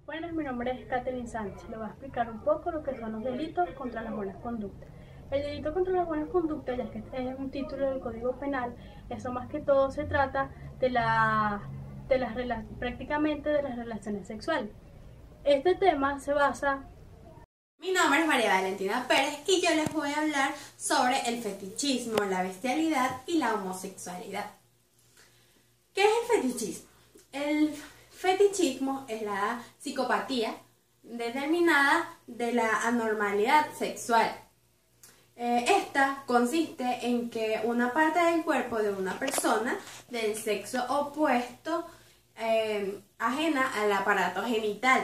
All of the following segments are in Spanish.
Buenas, mi nombre es Catherine Sánchez. Le voy a explicar un poco lo que son los delitos contra las buenas conductas. El delito contra las buenas conductas, ya que es un título del Código Penal, eso más que todo se trata prácticamente de las relaciones sexuales. Este tema se basa. Mi nombre es María Valentina Pérez y yo les voy a hablar sobre el fetichismo, la bestialidad y la homosexualidad. ¿Qué es el fetichismo? El fetichismo es la psicopatía determinada de la anormalidad sexual. Esta consiste en que una parte del cuerpo de una persona del sexo opuesto ajena al aparato genital.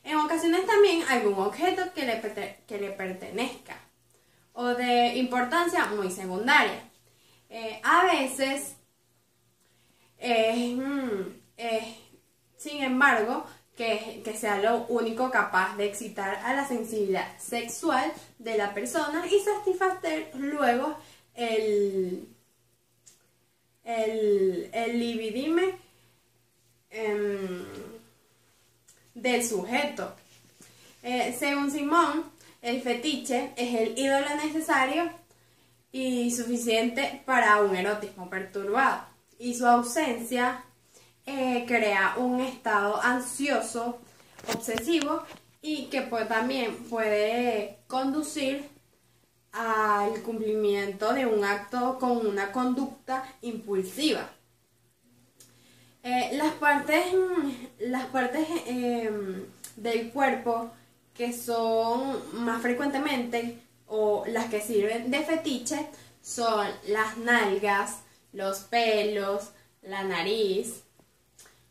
En ocasiones también algún objeto que le pertenezca o de importancia muy secundaria. A veces, sin embargo, que sea lo único capaz de excitar a la sensibilidad sexual de la persona y satisfacer luego el libidime del sujeto. Según Simón, el fetiche es el ídolo necesario y suficiente para un erotismo perturbado, y su ausencia crea un estado ansioso, obsesivo, y que también puede conducir al cumplimiento de un acto con una conducta impulsiva. Las partes del cuerpo que son más frecuentemente o las que sirven de fetiche son las nalgas, los pelos, la nariz,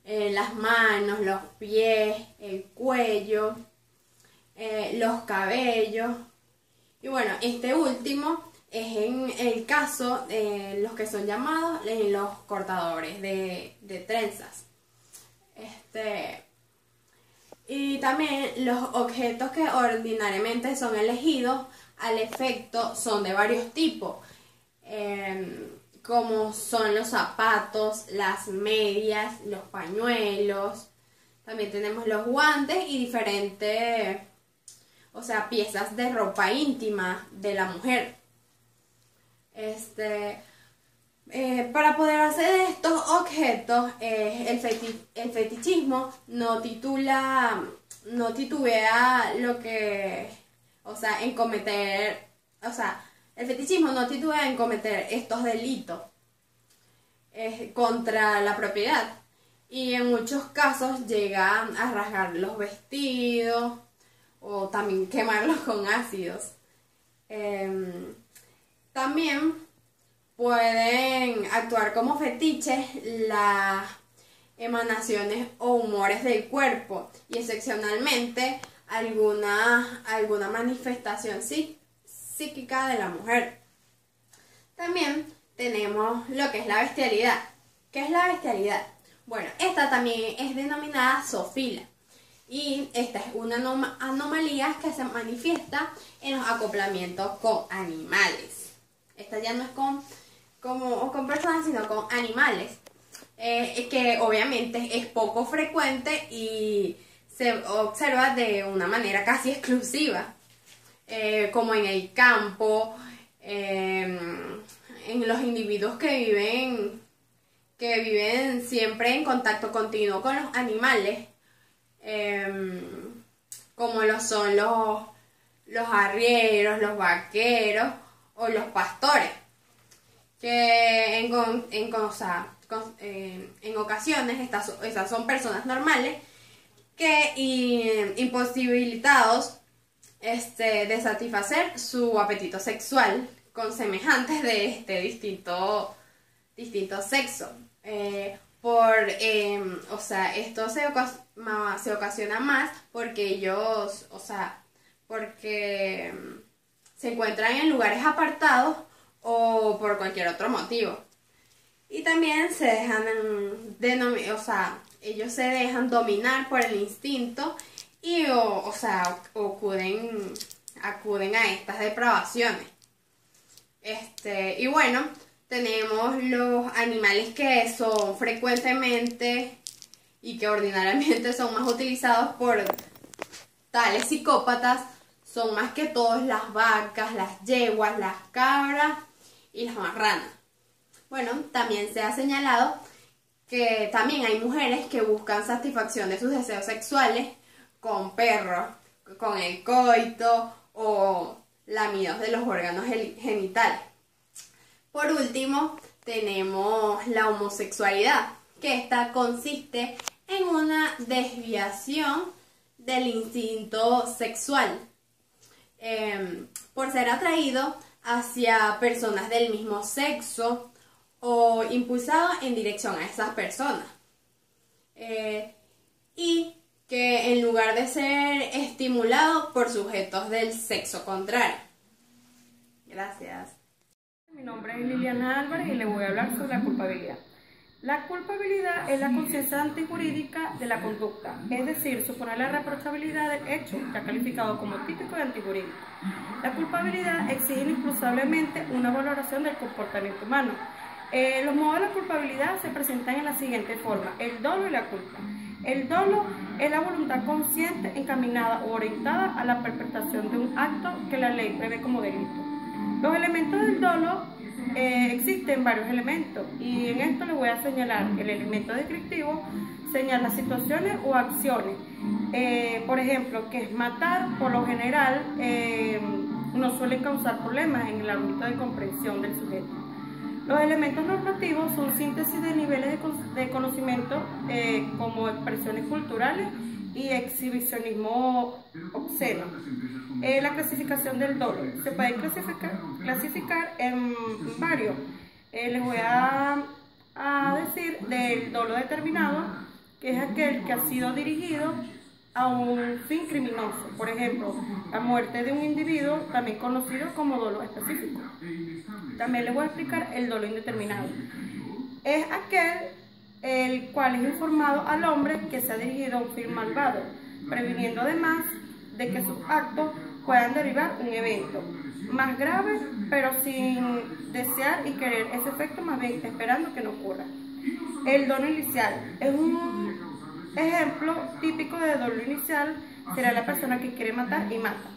las manos, los pies, el cuello, los cabellos. Y bueno, este último es en el caso de los que son llamados los cortadores de trenzas. Y también los objetos que ordinariamente son elegidos al efecto son de varios tipos, como son los zapatos, las medias, los pañuelos. También tenemos los guantes y diferentes, piezas de ropa íntima de la mujer. Para poder hacer estos objetos, el fetichismo no titubea el fetichismo no titubea en cometer estos delitos contra la propiedad, y en muchos casos llega a rasgar los vestidos o también quemarlos con ácidos. También pueden actuar como fetiches las emanaciones o humores del cuerpo, y excepcionalmente alguna manifestación psíquica de la mujer. También tenemos lo que es la bestialidad. ¿Qué es la bestialidad? Bueno, esta también es denominada zoofilia, y esta es una anomalía que se manifiesta en los acoplamientos con animales. Esta ya no es con personas, sino con animales, que obviamente es poco frecuente y se observa de una manera casi exclusiva, como en el campo, en los individuos que viven siempre en contacto continuo con los animales, como lo son los arrieros, los vaqueros o los pastores, que en ocasiones estas son personas normales que imposibilitados de satisfacer su apetito sexual con semejantes de distinto sexo. Esto se ocasiona más porque ellos, porque se encuentran en lugares apartados o por cualquier otro motivo. Y también ellos se dejan dominar por el instinto y acuden a estas depravaciones. Y bueno, tenemos los animales que son frecuentemente y que ordinariamente son más utilizados por tales psicópatas son más que todos las vacas, las yeguas, las cabras y las marranas. Bueno, también se ha señalado que también hay mujeres que buscan satisfacción de sus deseos sexuales con perros, con el coito o lamidos de los órganos genitales. Por último, tenemos la homosexualidad, que esta consiste en una desviación del instinto sexual por ser atraído hacia personas del mismo sexo o impulsado en dirección a esas personas. Y que en lugar de ser estimulado por sujetos del sexo contrario. Gracias. Mi nombre es Liliana Álvarez y le voy a hablar sobre la culpabilidad. La culpabilidad es la conciencia antijurídica de la conducta, es decir, supone la reprochabilidad del hecho, ya calificado como típico y antijurídico. La culpabilidad exige inexcusablemente una valoración del comportamiento humano. Los modos de la culpabilidad se presentan en la siguiente forma: el dolo y la culpa. El dolo es la voluntad consciente encaminada o orientada a la perpetración de un acto que la ley prevé como delito. Los elementos del dolo existen varios elementos y en esto les voy a señalar el elemento descriptivo, señala situaciones o acciones. Por ejemplo, que es matar, por lo general no suele causar problemas en el ámbito de comprensión del sujeto. Los elementos normativos son síntesis de niveles de conocimiento como expresiones culturales y exhibicionismo obsceno. La clasificación del dolo se puede clasificar en varios. Les voy a decir del dolo determinado, que es aquel que ha sido dirigido a un fin criminoso. Por ejemplo, la muerte de un individuo, también conocido como dolo específico. También les voy a explicar el dolo indeterminado. Es aquel el cual es informado al hombre que se ha dirigido a un fin malvado, previniendo además de que sus actos puedan derivar un evento más grave, pero sin desear y querer ese efecto, más bien esperando que no ocurra. El dolo inicial es un ejemplo típico de dolo inicial, será la persona que quiere matar y mata.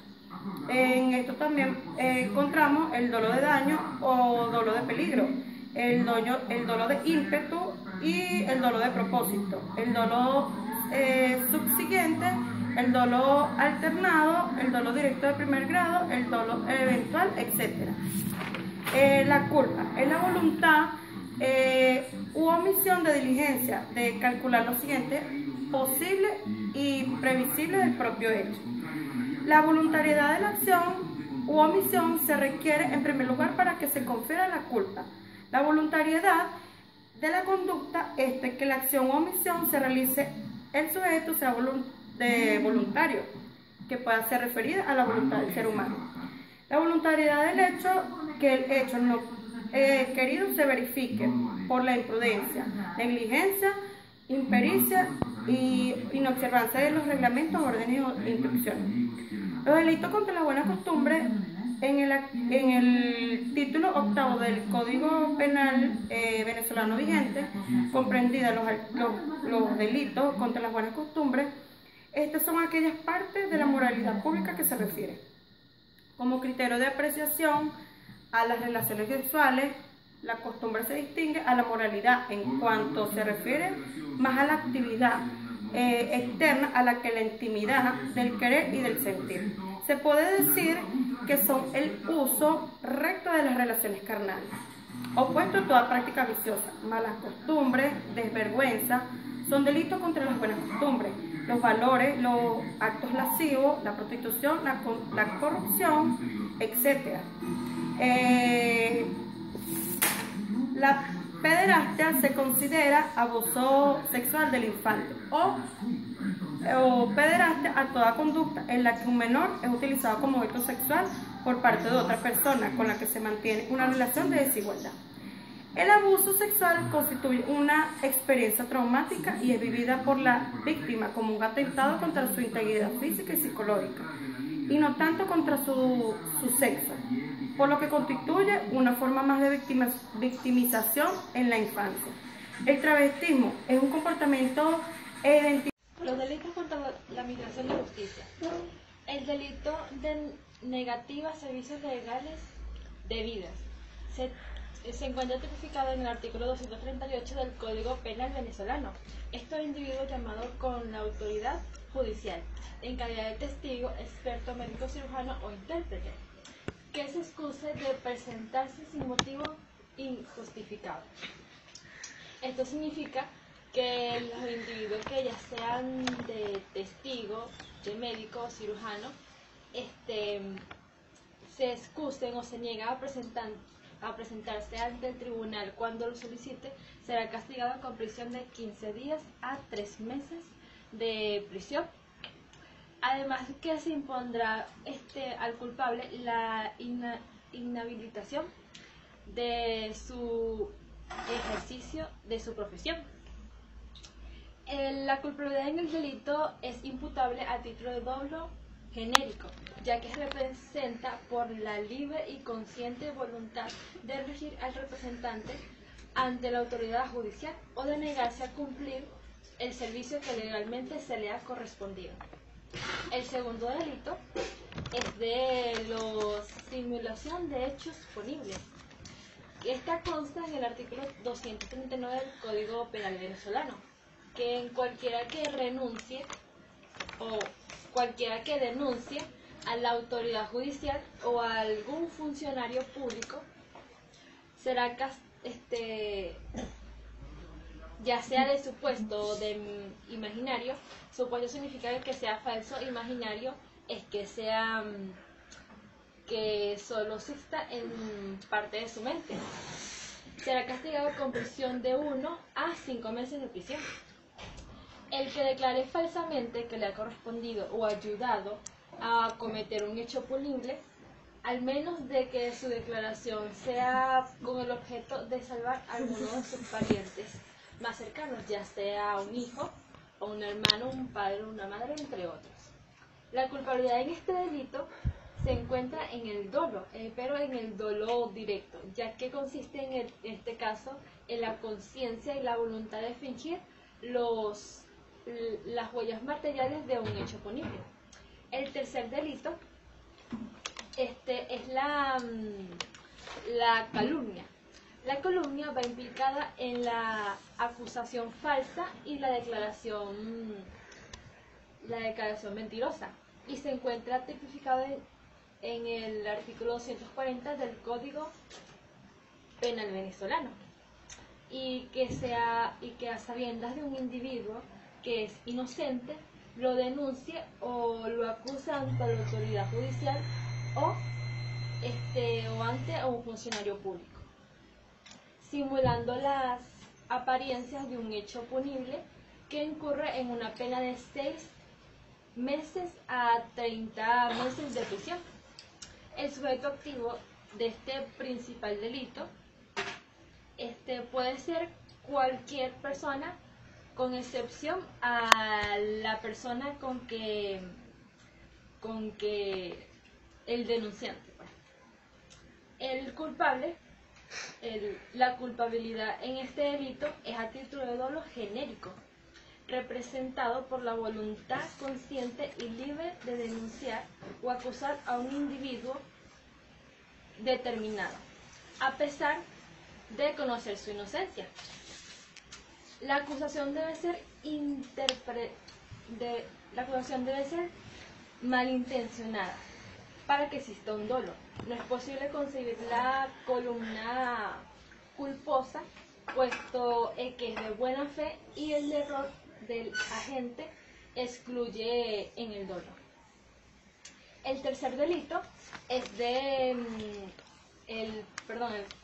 En esto también encontramos el dolo de daño o dolo de peligro, el dolo de ímpetu y el dolo de propósito, el dolo subsiguiente, el dolo alternado, el dolo directo de primer grado, el dolo eventual, etc. La culpa es la voluntad u omisión de diligencia de calcular lo siguiente posible y previsible del propio hecho. La voluntariedad de la acción u omisión se requiere en primer lugar para que se confiera la culpa. La voluntariedad de la conducta es que la acción o omisión se realice el sujeto sea voluntario, que pueda ser referida a la voluntad del ser humano. La voluntariedad del hecho, que el hecho no querido se verifique por la imprudencia, negligencia, impericia y inobservancia de los reglamentos, órdenes e instrucciones. Los delitos contra la buena costumbre en el título 8 del Código Penal venezolano vigente, comprendida los delitos contra las buenas costumbres. Estas son aquellas partes de la moralidad pública que se refiere como criterio de apreciación a las relaciones sexuales. La costumbre se distingue a la moralidad en cuanto se refiere más a la actividad externa a la que la intimidad del querer y del sentir. Se puede decir que son el uso recto de las relaciones carnales, opuesto a toda práctica viciosa. Malas costumbres, desvergüenza, son delitos contra las buenas costumbres. Los valores, los actos lascivos, la prostitución, la corrupción, etc. La pederastia se considera abuso sexual del infante o pederastia a toda conducta en la que un menor es utilizado como objeto sexual por parte de otra persona con la que se mantiene una relación de desigualdad. El abuso sexual constituye una experiencia traumática y es vivida por la víctima como un atentado contra su integridad física y psicológica, y no tanto contra su sexo, por lo que constituye una forma más de victimización en la infancia. El travestismo es un comportamiento Los delitos contra la administración de justicia. El delito de negativa a servicios legales debidos se encuentra tipificado en el artículo 238 del Código Penal venezolano. Estos individuos llamados con la autoridad judicial en calidad de testigo, experto, médico cirujano o intérprete, que se excuse de presentarse sin motivo injustificado. Esto significa que los individuos que ya sean de testigo, de médico o cirujano, se excusen o se niegan a presentarse ante el tribunal cuando lo solicite, será castigado con prisión de 15 días a 3 meses de prisión. Además que se impondrá al culpable la inhabilitación de su ejercicio de su profesión. La culpabilidad en el delito es imputable a título de dolo genérico, ya que representa por la libre y consciente voluntad de elegir al representante ante la autoridad judicial o de negarse a cumplir el servicio que legalmente se le ha correspondido. El segundo delito es de simulación de hechos punibles. Esta consta en el artículo 239 del Código Penal venezolano, que en cualquiera que renuncie o cualquiera que denuncie a la autoridad judicial o a algún funcionario público será ya sea de supuesto o de imaginario. Supuesto significa que sea falso, imaginario es que sea que solo exista en parte de su mente. Será castigado con prisión de 1 a 5 meses de prisión. El que declare falsamente que le ha correspondido o ayudado a cometer un hecho punible, al menos de que su declaración sea con el objeto de salvar a alguno de sus parientes más cercanos, ya sea un hijo o un hermano, un padre o una madre, entre otros. La culpabilidad en este delito se encuentra en el dolo, pero en el dolo directo, ya que consiste en este caso en la conciencia y la voluntad de fingir las huellas materiales de un hecho punible. El tercer delito es la calumnia. La calumnia va implicada en la acusación falsa y la declaración mentirosa, y se encuentra tipificado en el artículo 240 del Código Penal venezolano, y que a sabiendas de un individuo que es inocente lo denuncie o lo acuse ante la autoridad judicial o ante un funcionario público, simulando las apariencias de un hecho punible que incurre en una pena de 6 meses a 30 meses de prisión. El sujeto activo de este principal delito puede ser cualquier persona, con excepción a la persona con que el denunciante. El culpable, la culpabilidad en este delito es a título de dolo genérico, representado por la voluntad consciente y libre de denunciar o acusar a un individuo determinado, a pesar de conocer su inocencia. La acusación debe ser malintencionada para que exista un dolo. No es posible concebir la columna culposa, puesto que es de buena fe y el error del agente excluye en el dolo. El tercer delito es el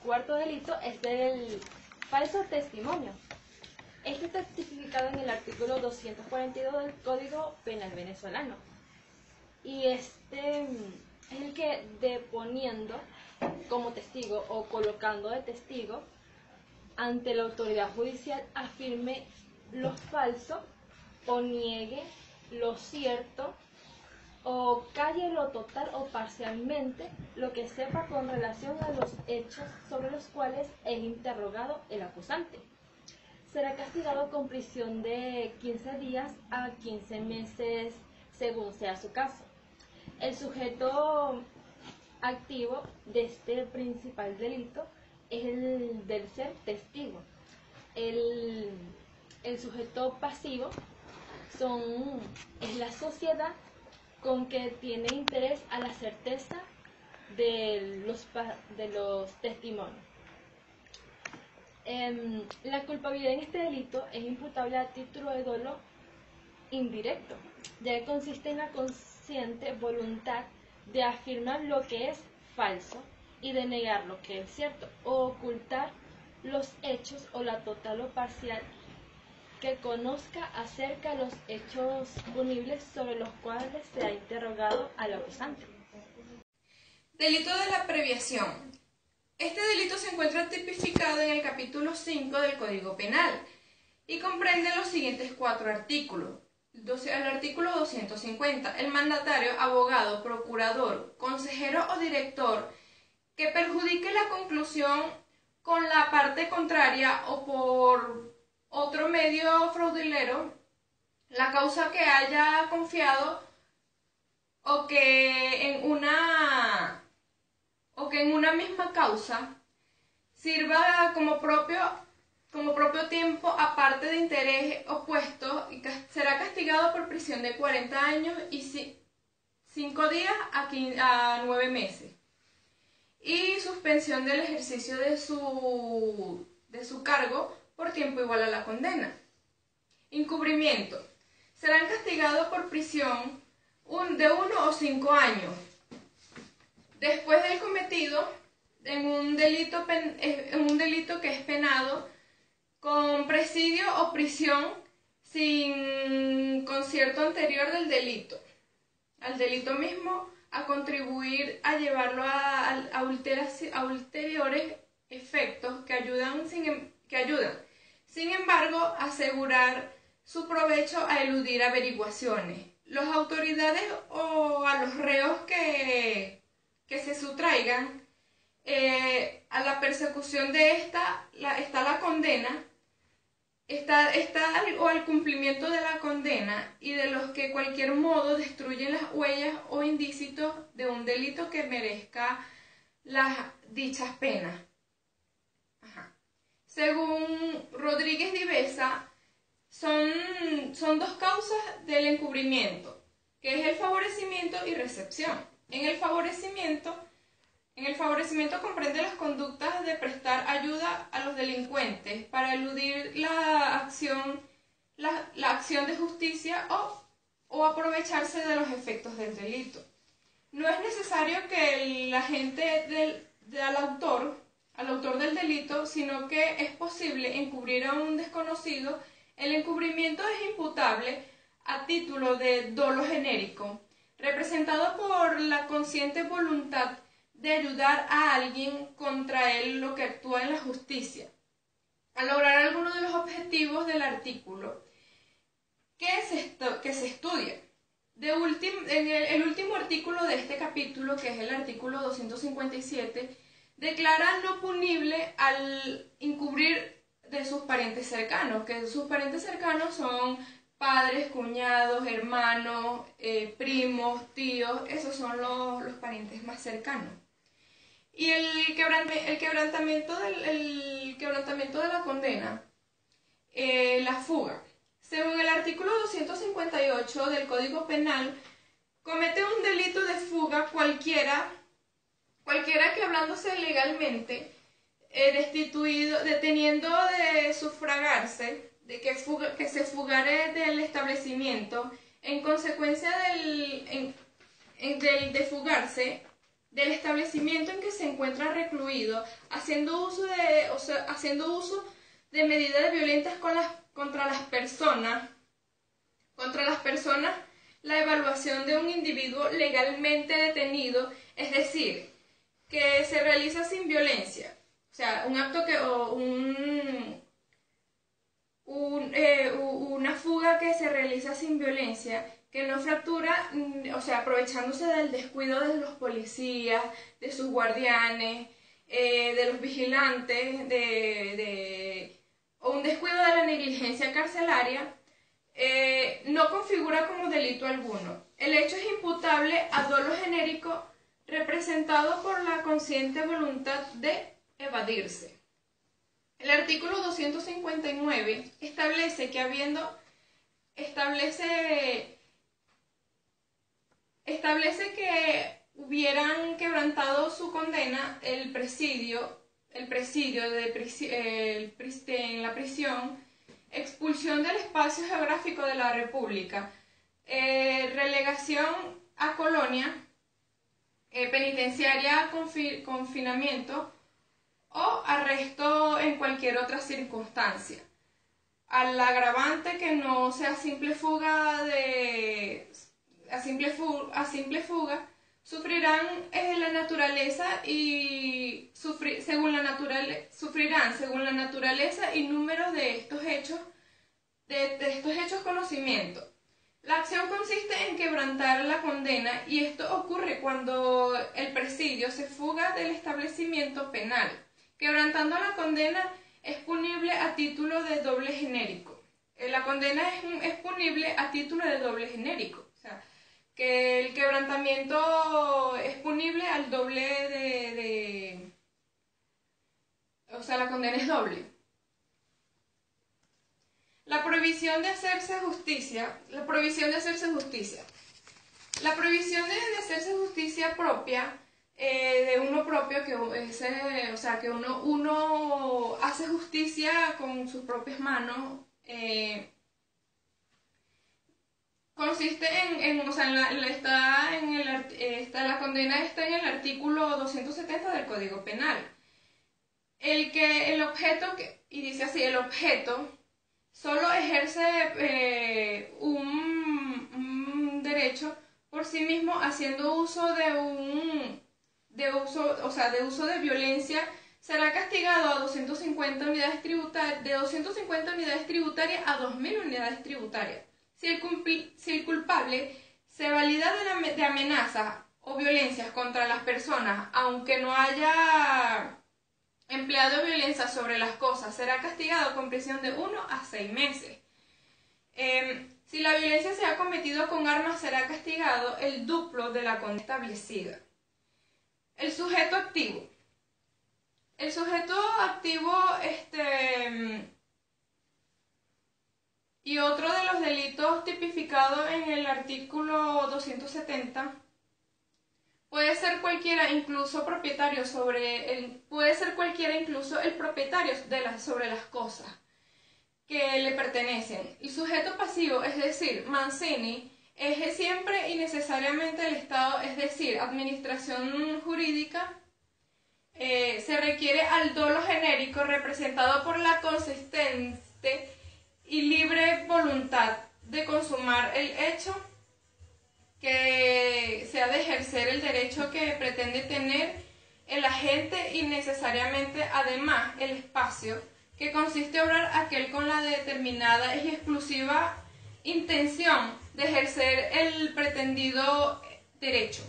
cuarto delito es del falso testimonio. Este está tipificado en el artículo 242 del Código Penal venezolano, y este es el que, deponiendo como testigo o colocando de testigo ante la autoridad judicial, afirme lo falso o niegue lo cierto o calle lo total o parcialmente lo que sepa con relación a los hechos sobre los cuales es interrogado el acusante. será castigado con prisión de 15 días a 15 meses según sea su caso. El sujeto activo de este principal delito es el del ser testigo. El sujeto pasivo es la sociedad con que tiene interés a la certeza de los testimonios. La culpabilidad en este delito es imputable a título de dolo indirecto, ya que consiste en la consciente voluntad de afirmar lo que es falso y de negar lo que es cierto, o ocultar los hechos o la total o parcial que conozca acerca de los hechos punibles sobre los cuales se ha interrogado al acusante. Delito de la abreviación. Este delito se encuentra tipificado en el capítulo 5 del Código Penal y comprende los siguientes 4 artículos. El artículo 250. El mandatario, abogado, procurador, consejero o director que perjudique la conclusión con la parte contraria o por otro medio fraudulero la causa que haya confiado o que en una misma causa sirva como propio tiempo aparte de interés opuesto, y será castigado por prisión de 40 años y 5 días a 9 meses y suspensión del ejercicio de su cargo por tiempo igual a la condena. Encubrimiento. Serán castigados por prisión de 1 o 5 años después del cometido en un delito que es penado con presidio o prisión sin concierto anterior del delito al delito mismo, a contribuir a llevarlo a ulteriores efectos que ayudan, sin embargo, a asegurar su provecho a eludir averiguaciones. Las autoridades o a los reos que se sustraigan a la persecución de está la condena, o al cumplimiento de la condena, y de los que de cualquier modo destruyen las huellas o indicios de un delito que merezca las dichas penas. Según Rodríguez Divesa, son 2 causas del encubrimiento, que es el favorecimiento y recepción. En el favorecimiento comprende las conductas de prestar ayuda a los delincuentes para eludir la acción de justicia o aprovecharse de los efectos del delito. No es necesario que el agente al autor del delito, sino que es posible encubrir a un desconocido. El encubrimiento es imputable a título de dolo genérico, representado por la consciente voluntad de ayudar a alguien contra él lo que actúa en la justicia, a lograr alguno de los objetivos del artículo que se estudia. El último artículo de este capítulo, que es el artículo 257, declara no punible al encubrir de sus parientes cercanos, que sus parientes cercanos son padres, cuñados, hermanos, primos, tíos. Esos son los parientes más cercanos. Y el quebrantamiento de la condena, la fuga. Según el artículo 258 del Código Penal, comete un delito de fuga cualquiera que, hablándose legalmente, deteniendo de sufragarse, que se fugare del establecimiento en consecuencia de fugarse del establecimiento en que se encuentra recluido, haciendo uso de medidas violentas contra las personas, la evaluación de un individuo legalmente detenido, es decir, que se realiza sin violencia, o sea, un acto una fuga que se realiza sin violencia, que no fractura, o sea, aprovechándose del descuido de los policías, de sus guardianes, de los vigilantes, o un descuido de la negligencia carcelaria, no configura como delito alguno. El hecho es imputable a dolo genérico representado por la consciente voluntad de evadirse. El artículo 259 establece que hubieran quebrantado su condena en la prisión, expulsión del espacio geográfico de la República, relegación a colonia, penitenciaria, confinamiento o arresto en cualquier otra circunstancia. Al agravante que no sea simple fuga, sufrirán la naturaleza y según la naturaleza y número de estos hechos conocimiento. La acción consiste en quebrantar la condena y esto ocurre cuando el presidio se fuga del establecimiento penal. Quebrantando la condena es punible a título de doble genérico. La condena es punible a título de doble genérico. O sea, que el quebrantamiento es punible al doble o sea, la condena es doble. La prohibición de hacerse justicia. La prohibición de hacerse justicia propia, de uno propio, que uno hace justicia con sus propias manos, consiste la condena está en el artículo 270 del Código Penal. El objeto solo ejerce un derecho por sí mismo haciendo uso de uso de violencia, será castigado a 250 unidades tributarias, de 250 unidades tributarias a 2.000 unidades tributarias. Si el culpable se valida de amenazas o violencias contra las personas, aunque no haya empleado violencia sobre las cosas, será castigado con prisión de 1 a 6 meses. Si la violencia se ha cometido con armas, será castigado el duplo de la condena establecida. El sujeto activo. El sujeto activo, y otro de los delitos tipificados en el artículo 270, puede ser cualquiera, incluso el propietario sobre las cosas que le pertenecen. El sujeto pasivo, es decir, Mancini, es siempre y necesariamente el Estado, es decir, administración jurídica. Se requiere al dolo genérico representado por la consistente y libre voluntad de consumar el hecho, que se ha de ejercer el derecho que pretende tener el agente y necesariamente además el espacio, que consiste en obrar aquel con la determinada y exclusiva intención de ejercer el pretendido derecho.